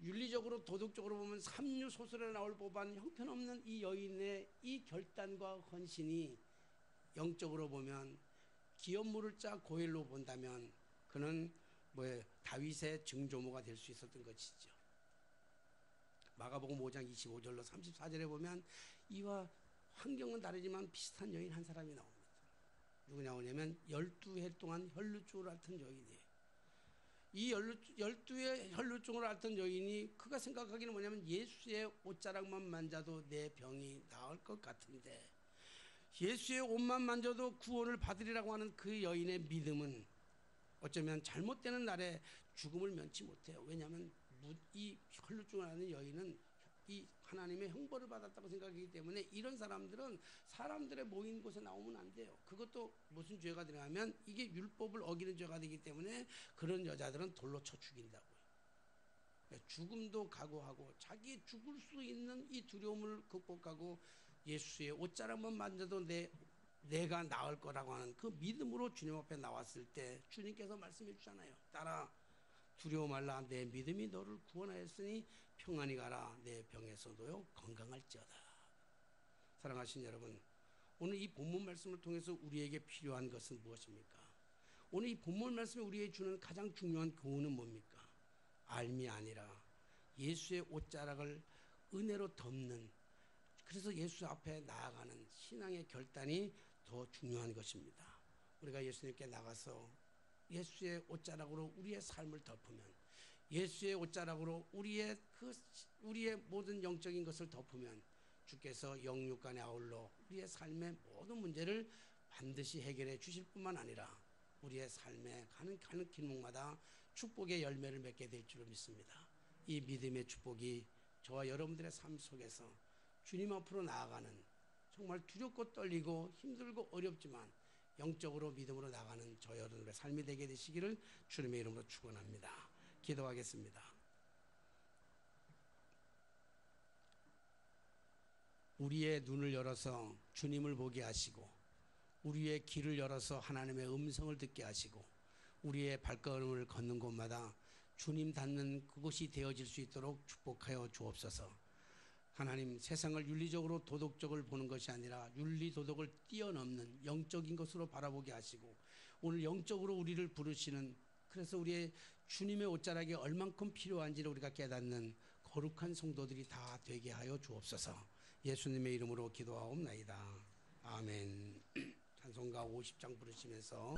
윤리적으로 도덕적으로 보면 삼류 소설에 나올 법한 형편없는 이 여인의 이 결단과 헌신이 영적으로 보면 기업물을 짜 고엘로 본다면 그는 다윗의 증조모가 될 수 있었던 것이죠. 마가복음 5장 25절로 34절에 보면 이와 환경은 다르지만 비슷한 여인 한 사람이 나옵니다. 누구 나오냐면 12해 동안 혈루증을 앓던 여인이에요. 이 12의 혈루증을 앓던 여인이 그가 생각하기는 뭐냐면 예수의 옷자락만 만져도 내 병이 나을 것 같은데, 예수의 옷만 만져도 구원을 받으리라고 하는 그 여인의 믿음은 어쩌면 잘못되는 날에 죽음을 면치 못해요. 왜냐하면 이 혈루증을 앓는 여인은 이 하나님의 형벌을 받았다고 생각하기 때문에 이런 사람들은 사람들의 모인 곳에 나오면 안 돼요. 그것도 무슨 죄가 들어가면 이게 율법을 어기는 죄가 되기 때문에 그런 여자들은 돌로 쳐 죽인다고요. 죽음도 각오하고 자기 죽을 수 있는 이 두려움을 극복하고 예수의 옷자락만 만져도 내가 나을 거라고 하는 그 믿음으로 주님 앞에 나왔을 때 주님께서 말씀해 주잖아요. 딸아, 두려워 말라. 내 믿음이 너를 구원하였으니 평안히 가라. 내 병에서도요 건강할지어다. 사랑하신 여러분, 오늘 이 본문 말씀을 통해서 우리에게 필요한 것은 무엇입니까? 오늘 이 본문 말씀이 우리에게 주는 가장 중요한 교훈은 뭡니까? 알미 아니라 예수의 옷자락을 은혜로 덮는, 그래서 예수 앞에 나아가는 신앙의 결단이 더 중요한 것입니다. 우리가 예수님께 나가서 예수의 옷자락으로 우리의 삶을 덮으면, 예수의 옷자락으로 우리의 모든 영적인 것을 덮으면 주께서 영육간에 아울러 우리의 삶의 모든 문제를 반드시 해결해 주실 뿐만 아니라 우리의 삶에 가는 길목마다 축복의 열매를 맺게 될 줄을 믿습니다. 이 믿음의 축복이 저와 여러분들의 삶 속에서 주님 앞으로 나아가는, 정말 두렵고 떨리고 힘들고 어렵지만 영적으로 믿음으로 나가는 저 여러분의 삶이 되게 되시기를 주님의 이름으로 축원합니다. 기도하겠습니다. 우리의 눈을 열어서 주님을 보게 하시고, 우리의 귀를 열어서 하나님의 음성을 듣게 하시고, 우리의 발걸음을 걷는 곳마다 주님 닿는 그곳이 되어질 수 있도록 축복하여 주옵소서. 하나님, 세상을 윤리적으로 도덕적을 보는 것이 아니라 윤리 도덕을 뛰어넘는 영적인 것으로 바라보게 하시고, 오늘 영적으로 우리를 부르시는, 그래서 우리의 주님의 옷자락이 얼만큼 필요한지를 우리가 깨닫는 거룩한 성도들이 다 되게 하여 주옵소서. 예수님의 이름으로 기도하옵나이다. 아멘. 찬송가 50장 부르시면서